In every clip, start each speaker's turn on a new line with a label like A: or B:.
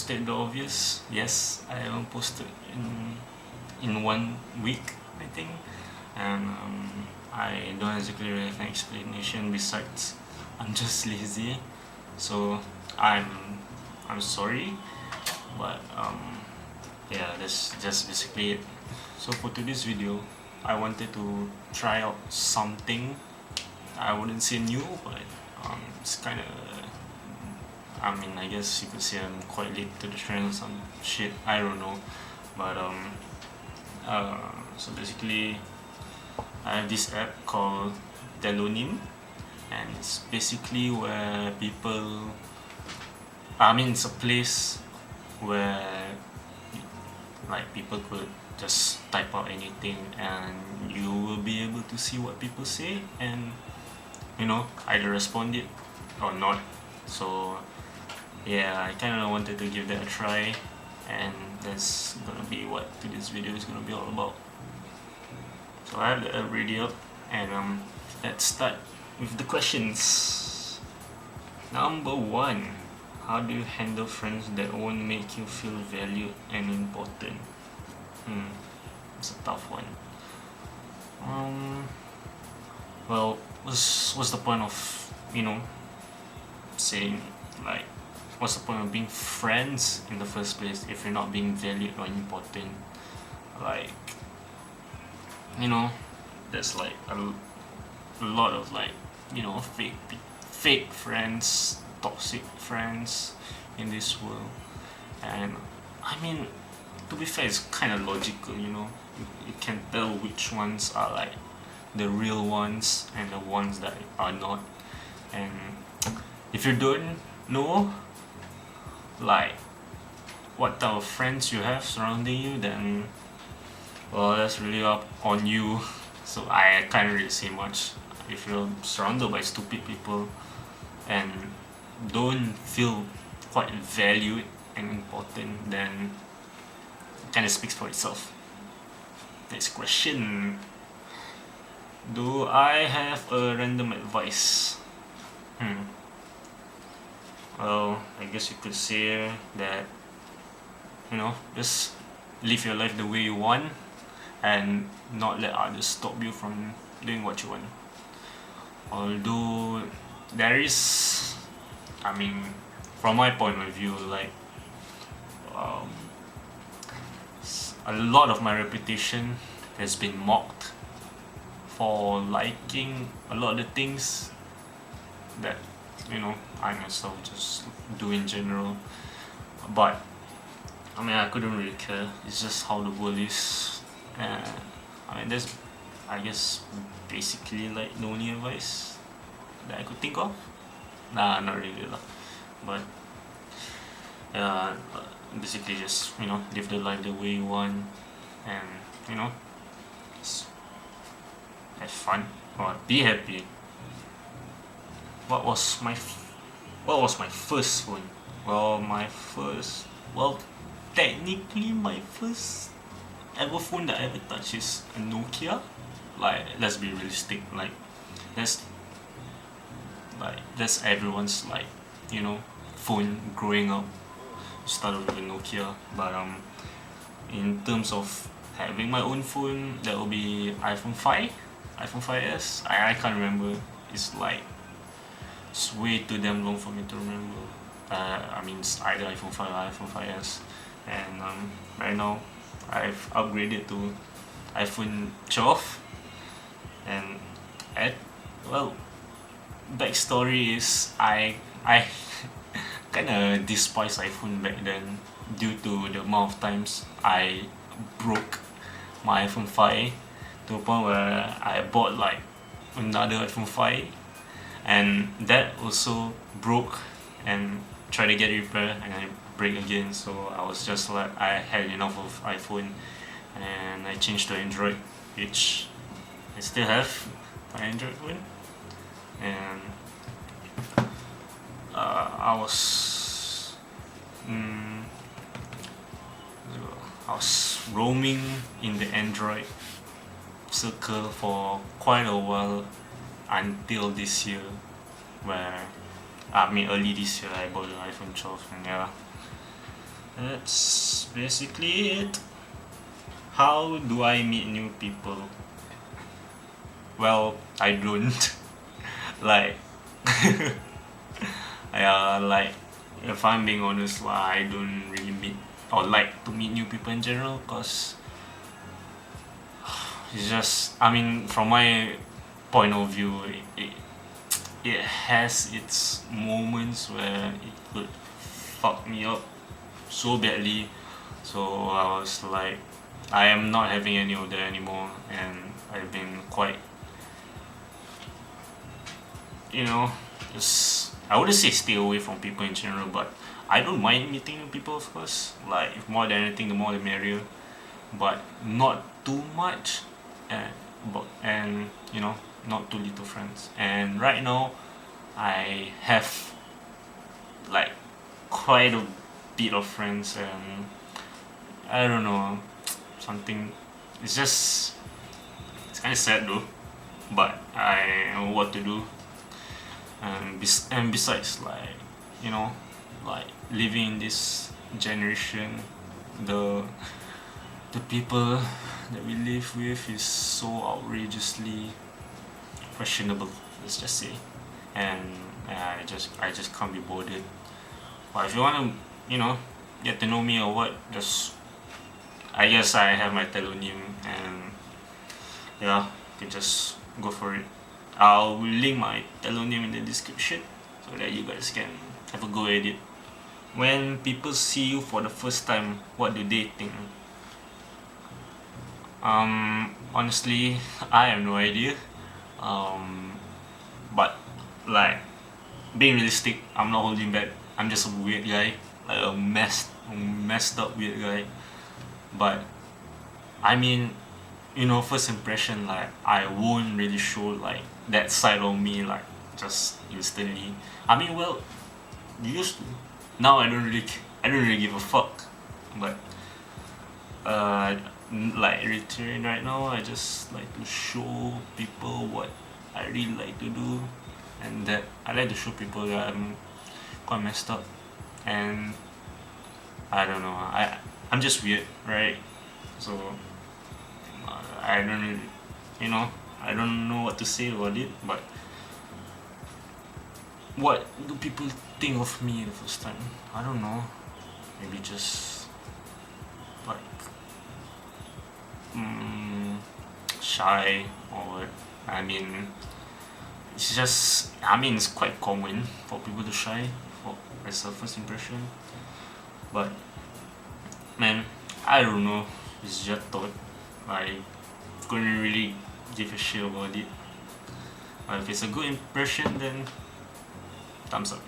A: state the obvious. Yes, I haven't posted in 1 week, I think, and I don't exactly really have an explanation besides I'm just lazy. So I'm sorry, but yeah, that's just basically it. So for today's video, I wanted to try out something. I wouldn't say new, but it's kind of, I mean, I guess you could say I'm quite late to the trend or some shit. I don't know, but so basically, I have this app called Tellonym, and it's basically where people. I mean, it's a place where like people could just type out anything, and you will be able to see what people say, and either respond it or not. So yeah, I kind of wanted to give that a try, and that's gonna be what today's video is gonna be all about. So I have the app ready up, and let's start with the questions. Number 1, how do you handle friends that won't make you feel valued and important? It's a tough one. Well, what's the point of saying, like, what's the point of being friends in the first place if you're not being valued or important? Like, there's like a lot of like fake friends, toxic friends in this world, and I mean, to be fair, it's kind of logical. You can tell which ones are like the real ones and the ones that are not. And if you don't know like what type of friends you have surrounding you, then well, that's really up on you. So I can't really say much. If you're surrounded by stupid people and don't feel quite valued and important, then it kind of speaks for itself. Next question. Do I have a random advice? Well, I guess you could say that just live your life the way you want and not let others stop you from doing what you want. Although there is, I mean, from my point of view, like a lot of my reputation has been mocked for liking a lot of the things that I myself just do in general. But I mean, I couldn't really care. It's just how the world is. I mean, that's, I guess, basically like the only advice that I could think of. Nah, not really lah. But basically just live the life the way you want, and just have fun or be happy. What was my first phone? Well, technically my first ever phone that I ever touched is a Nokia. Like, let's be realistic. Like, that's everyone's phone growing up. Started with a Nokia, but in terms of having my own phone, that will be iPhone 5, iPhone 5s. I can't remember. It's way too damn long for me to remember. I mean, it's either iPhone 5 or iPhone 5s, and right now I've upgraded to iPhone 12, and backstory is I kind of despise iPhone back then due to the amount of times I broke my iPhone 5 to a point where I bought like another iPhone 5, and that also broke and tried to get repaired and I break again. So I was just like, I had enough of iPhone, and I changed to Android, which I still have my Android phone. And I was roaming in the Android circle for quite a while until this year, where early this year I bought the iPhone 12, and yeah, That's basically it. How do I meet new people? Well, I don't. Like, yeah, like, if I'm being honest, I don't really meet or like to meet new people in general, cause it's just, I mean, from my point of view, it has its moments where it could fuck me up so badly. So I was like, I am not having any of that anymore, and I've been quite, you know, just, I wouldn't say stay away from people in general, but I don't mind meeting new people, of course. Like, if more than anything, the more the merrier, but not too much, and and not too little friends. And right now, I have like quite a bit of friends, and I don't know, something. It's just, it's kind of sad though, but I know what to do. And besides, like, you know, like living in this generation, the the people that we live with is so outrageously questionable. Let's just say, and I just can't be bothered. But if you wanna, get to know me or what, just, I guess I have my Tellonym, and yeah, you can just go for it. I'll link my Tellonym in the description so that you guys can have a go at it. When people see you for the first time, what do they think? Honestly, I have no idea. But like, being realistic, I'm not holding back. I'm just a weird guy, like messed up weird guy. But I mean, first impression, like, I won't really show like that side of me like just instantly. I mean, well, used to. Now I don't really give a fuck. But uh, like return right now, I just like to show people what I really like to do, and that I like to show people that I'm quite messed up, and I don't know. I'm just weird, right? So I don't really, I don't know what to say about it. But what do people think of me the first time? I don't know. Maybe just like shy or what. I mean, it's just. I mean, it's quite common for people to shy for as a first impression. But man, I don't know. It's just thought. I couldn't really give a shit about it. But if it's a good impression, then thumbs up.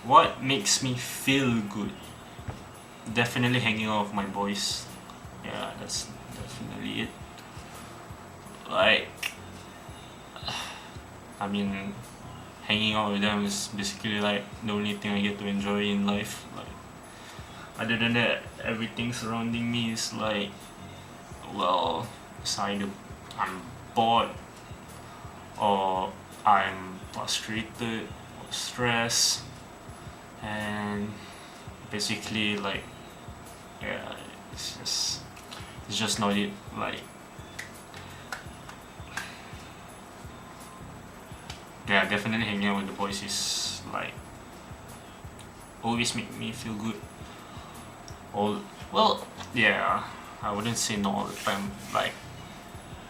A: What makes me feel good? Definitely hanging out with my boys. Yeah, that's definitely it. Like, I mean, hanging out with them is basically like the only thing I get to enjoy in life. Like, other than that, everything surrounding me is like, well, it's either I'm bored, or I'm frustrated or stressed, and basically like, yeah, it's just not it. Like, yeah, definitely hanging out with the boys is like always make me feel good. All Well, yeah, I wouldn't say not all the time. Like,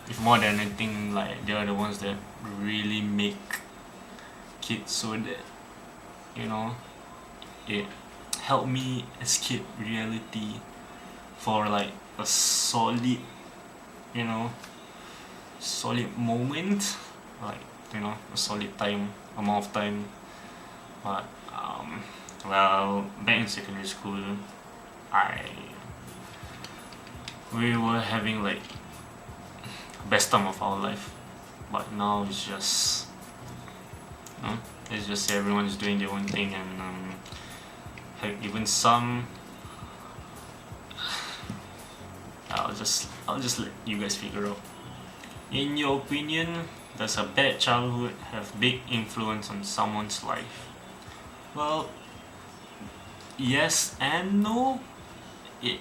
A: if more than anything, like, they are the ones that really make kids so that, you know it helped me escape reality for like a you know solid moment, like, a solid amount of time. But well, back in secondary school, I we were having like best time of our life. But now it's just, it's just everyone's doing their own thing, and heck, even some. I'll just let you guys figure out. In your opinion, does a bad childhood have big influence on someone's life? Well, yes and no. It,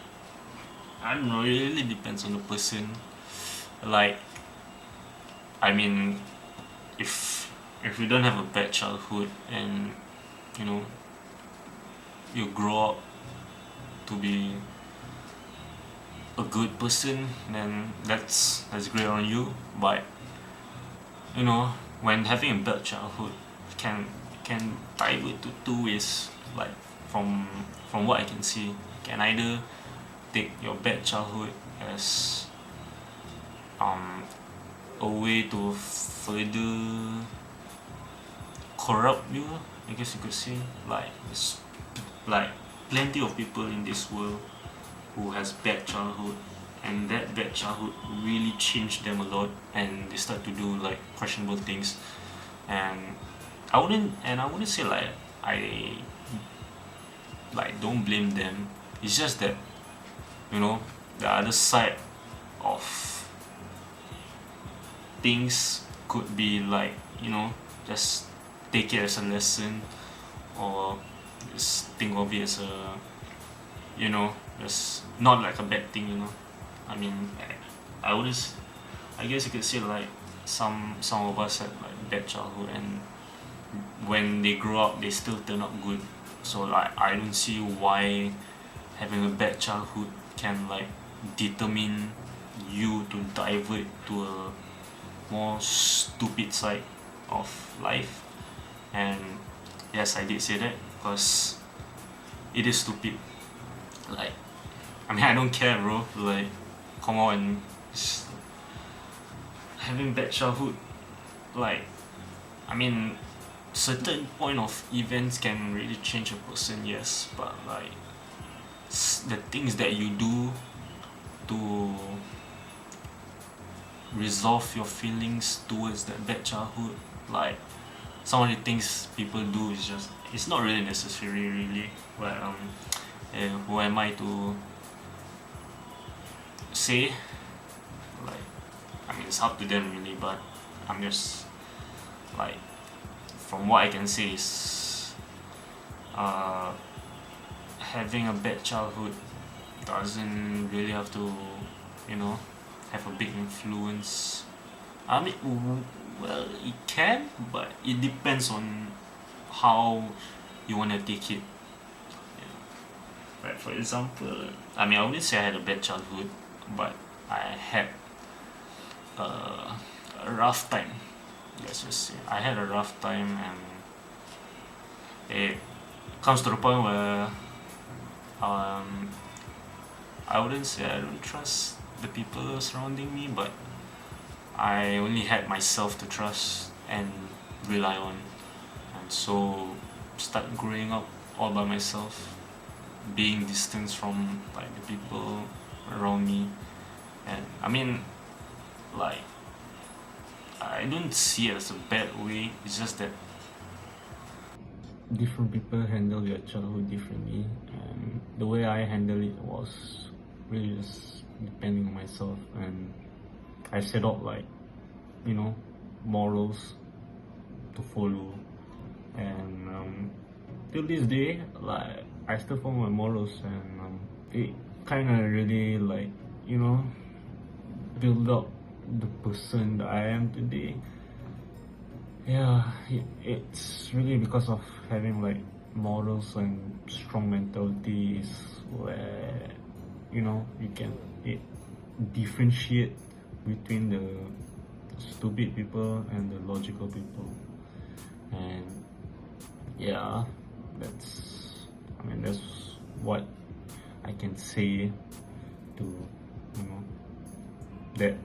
A: I don't know, it really depends on the person. Like, I mean, if you don't have a bad childhood and you know you grow up to be a good person, then that's great on you. But you know, when having a bad childhood can can divert to two ways. Like from what I can see, can either take your bad childhood as um a way to further corrupt you, I guess you could say. Like like plenty of people in this world who has bad childhood, and that bad childhood really changed them a lot, and they start to do like questionable things. And I wouldn't say like I like don't blame them. It's just that, you know, the other side of things could be like, you know, just take it as a lesson, or just think of it as a, you know, just not like a bad thing, you know. I mean, I would just, I guess you could say like some of us had like bad childhood, and when they grow up they still turn out good. So like I don't see why having a bad childhood can like determine you to divert to a more stupid side of life. And yes, I did say that because it is stupid. Like, I mean, I don't care, bro. Like, come on. Having bad childhood, like, I mean, certain point of events can really change a person, yes, but like the things that you do to resolve your feelings towards that bad childhood, like some of the things people do is just, it's not really necessary, really. But who am I to say? Like, I mean, it's up to them really, but I'm just like, from what I can say is, having a bad childhood doesn't really have to, you know, have a big influence. I mean, well, it can, but it depends on how you want to take it. Yeah. Right, for example, I mean, I wouldn't say I had a bad childhood, but I had a rough time. Let's just say I had a rough time, and it comes to the point where um, I wouldn't say I don't trust the people surrounding me, but I only had myself to trust and rely on. And so start growing up all by myself, being distanced from like the people around me. And I mean, like, I don't see it as a bad way. It's just that different people handle their childhood differently, and the way I handle it was really just depending on myself. And I set out like, you know, morals to follow, and till this day, like, I still follow my morals, and it kind of really, like, you know, build up the person that I am today. Yeah, it's really because of having like morals and strong mentality is where, you know, you can differentiate between the stupid people and the logical people. And yeah, that's what I can say to, you know, that.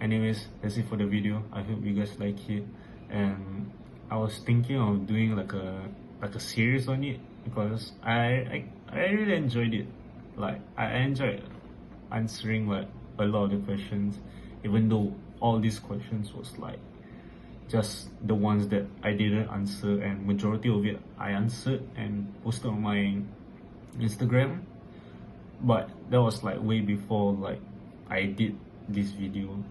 A: Anyways, that's it for the video. I hope you guys like it, and I was thinking of doing like a series on it, because I really enjoyed it. Like, I enjoyed answering like a lot of the questions, even though all these questions was like just the ones that I didn't answer, and majority of it I answered and posted on my Instagram. But that was like way before like I did this video.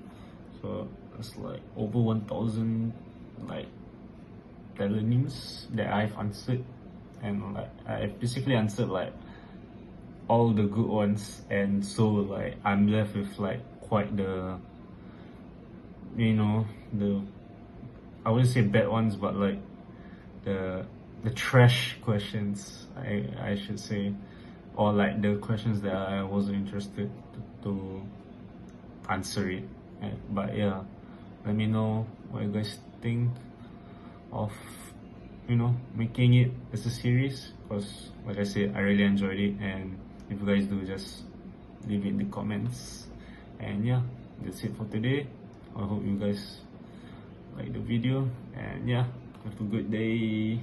A: So it's like over 1,000 like Tellonyms that I've answered, and like I basically answered like all the good ones, and so like I'm left with like quite the, you know, the, I wouldn't say bad ones, but like the trash questions, I should say, or like the questions that I wasn't interested to answer it. But yeah, let me know what you guys think of, you know, making it as a series, because like I said, I really enjoyed it, and if you guys do, just leave it in the comments. And yeah, that's it for today. I hope you guys like the video, and yeah, have a good day.